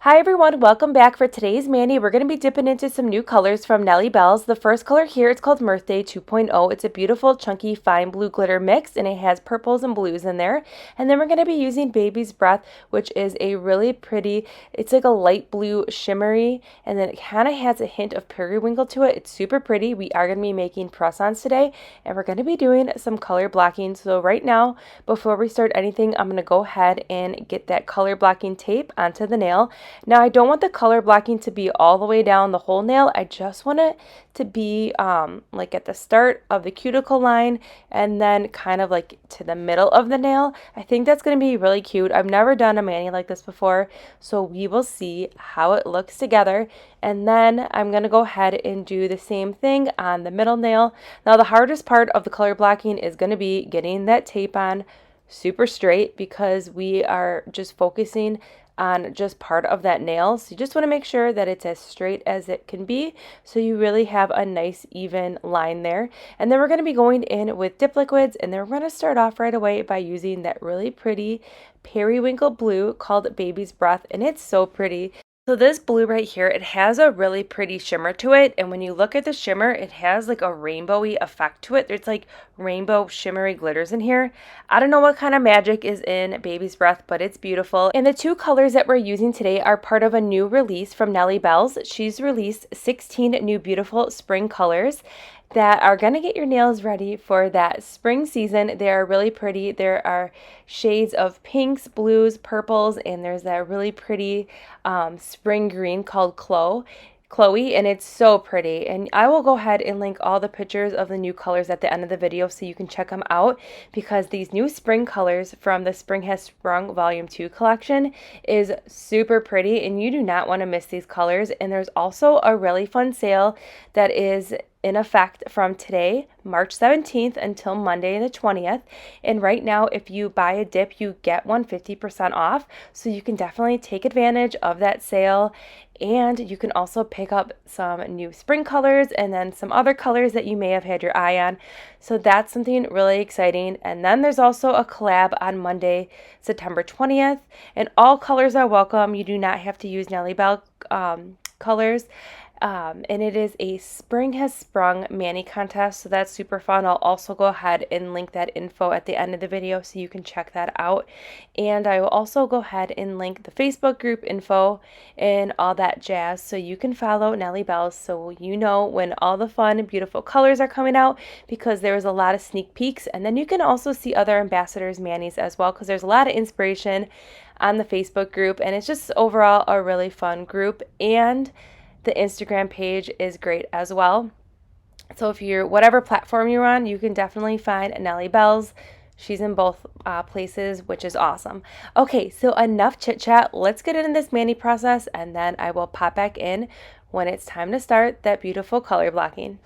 Hi everyone, welcome back. For today's mani, we're going to be dipping into some new colors from Nellie Belles. The first color here, it's called Mirthday 2.0. It's a beautiful, chunky, fine blue glitter mix, and it has purples and blues in there. And then we're going to be using Baby's Breath, which is a really pretty, it's like a light blue shimmery, and then it kind of has a hint of periwinkle to it. It's super pretty. We are going to be making press-ons today, and we're going to be doing some color blocking. So right now, before we start anything, I'm going to go ahead and get that color blocking tape onto the nail. Now, I don't want the color blocking to be all the way down the whole nail. I just want it to be like at the start of the cuticle line and then kind of like to the middle of the nail. I think that's going to be really cute. I've never done a mani like this before, so we will see how it looks together. And then I'm going to go ahead and do the same thing on the middle nail. Now, the hardest part of the color blocking is going to be getting that tape on super straight because we are just focusing on just part of that nail. So you just want to make sure that it's as straight as it can be so you really have a nice even line there. And then we're going to be going in with dip liquids, and then we're going to start off right away by using that really pretty periwinkle blue called Baby's Breath, and it's so pretty. So this blue right here, it has a really pretty shimmer to it, and when you look at the shimmer, it has like a rainbowy effect to it. There's like rainbow shimmery glitters in here. I don't know what kind of magic is in Baby's Breath, but it's beautiful. And the two colors that we're using today are part of a new release from Nellie Belles. She's released 16 new beautiful spring colors that are going to get your nails ready for that spring season. They are really pretty. There are shades of pinks, blues, purples, and there's that really pretty spring green called Chloe, and it's so pretty. And I will go ahead and link all the pictures of the new colors at the end of the video so you can check them out, because these new spring colors from the Spring Has Sprung Volume 2 collection is super pretty, and you do not want to miss these colors. And there's also a really fun sale that is in effect from today, March 17th, until Monday the 20th. And right now, if you buy a dip, you get 50% off. So you can definitely take advantage of that sale. And you can also pick up some new spring colors and then some other colors that you may have had your eye on. So that's something really exciting. And then there's also a collab on Monday, September 20th. And all colors are welcome. You do not have to use Nellie Belle colors. And it is a Spring Has Sprung mani contest, so that's super fun. I'll also go ahead and link that info at the end of the video so you can check that out. And I will also go ahead and link the Facebook group info and all that jazz so you can follow Nellie Belles so you know when all the fun, beautiful colors are coming out, because there was a lot of sneak peeks. And then you can also see other ambassadors' manis as well, because there's a lot of inspiration on the Facebook group, and it's just overall a really fun group. And the Instagram page is great as well. So if you're, whatever platform you're on, you can definitely find Nellie Belles. She's in both places, which is awesome. Okay, so enough chit chat. Let's get into this mani process, and then I will pop back in when it's time to start that beautiful color blocking.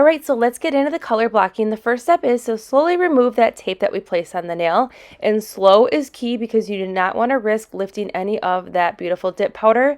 Alright, so let's get into the color blocking. The first step is to slowly remove that tape that we placed on the nail. And slow is key because you do not want to risk lifting any of that beautiful dip powder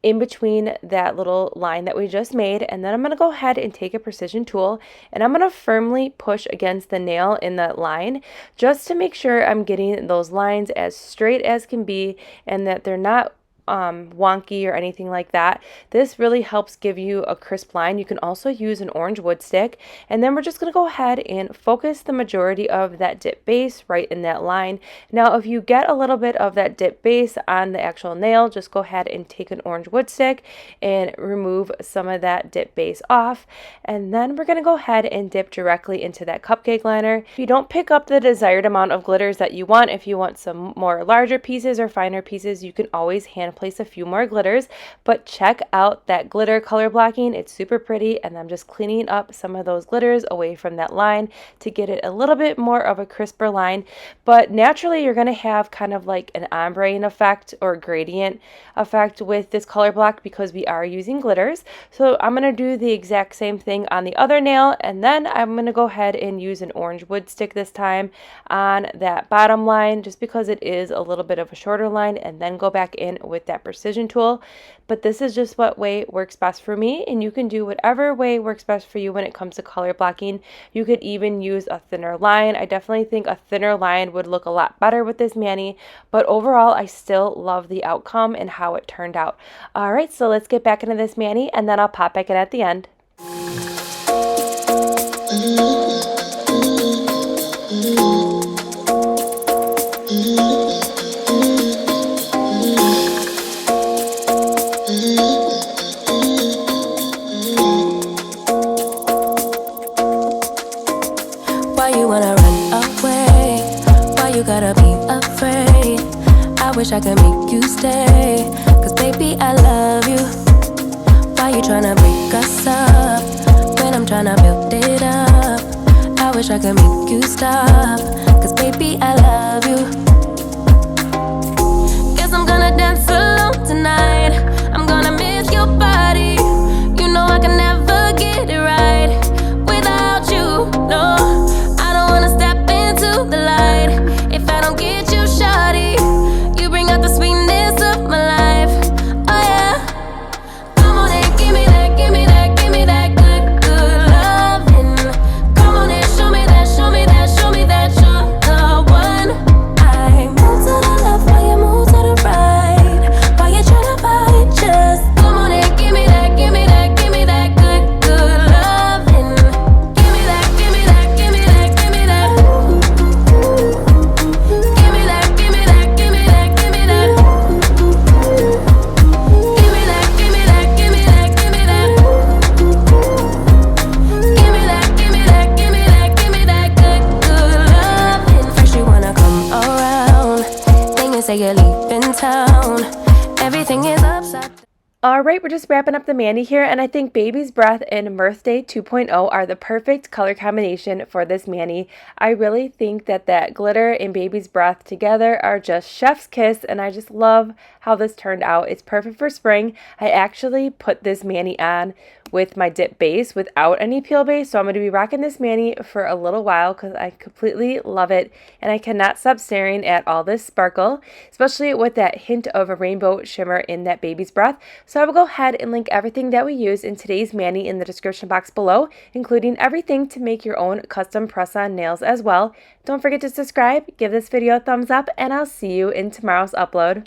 in between that little line that we just made. And then I'm going to go ahead and take a precision tool and I'm going to firmly push against the nail in that line just to make sure I'm getting those lines as straight as can be and that they're not wonky or anything like that. This really helps give you a crisp line. You can also use an orange wood stick, and then we're just going to go ahead and focus the majority of that dip base right in that line. Now if you get a little bit of that dip base on the actual nail, just go ahead and take an orange wood stick and remove some of that dip base off, and then we're going to go ahead and dip directly into that cupcake liner. If you don't pick up the desired amount of glitters that you want, if you want some more larger pieces or finer pieces, you can always hand place a few more glitters, but check out that glitter color blocking. It's super pretty, and I'm just cleaning up some of those glitters away from that line to get it a little bit more of a crisper line. But naturally you're going to have kind of like an ombre effect or gradient effect with this color block because we are using glitters. So I'm going to do the exact same thing on the other nail, and then I'm going to go ahead and use an orange wood stick this time on that bottom line just because it is a little bit of a shorter line, and then go back in with that precision tool. But this is just what way works best for me, and you can do whatever way works best for you when it comes to color blocking. You could even use a thinner line. I definitely think a thinner line would look a lot better with this mani, but overall I still love the outcome and how it turned out. Alright, so let's get back into this mani and then I'll pop back in at the end. Wish I could make you stay, cause baby I love you. Why you tryna break us up when I'm tryna build it up? I wish I could make you stop, cause baby I love you. Guess I'm gonna dance alone tonight. I'm gonna miss your body. You know I can never get it right without you. No, I don't wanna step into the light if I don't get you, shawty. The sweetness of my life, oh yeah. Come on and give me that, give me that, give me that good, good loving. Come on and show me that, show me that, show me that you're the one. I move to the left while you move to the right, while you tryna fight, just come on and give me that, give me that, give me that good, good loving. Give me that, give me that, give me that, give me that. Give me that, give me that, give me that. Say you're leaving town, everything is upside down. Alright, we're just wrapping up the mani here, and I think Baby's Breath and Mirthday 2.0 are the perfect color combination for this mani. I really think that that glitter and Baby's Breath together are just chef's kiss, and I just love how this turned out. It's perfect for spring. I actually put this mani on with my dip base without any peel base, so I'm going to be rocking this mani for a little while because I completely love it, and I cannot stop staring at all this sparkle, especially with that hint of a rainbow shimmer in that Baby's Breath. So I will go ahead and link everything that we use in today's mani in the description box below, including everything to make your own custom press-on nails as well. Don't forget to subscribe, give this video a thumbs up, and I'll see you in tomorrow's upload.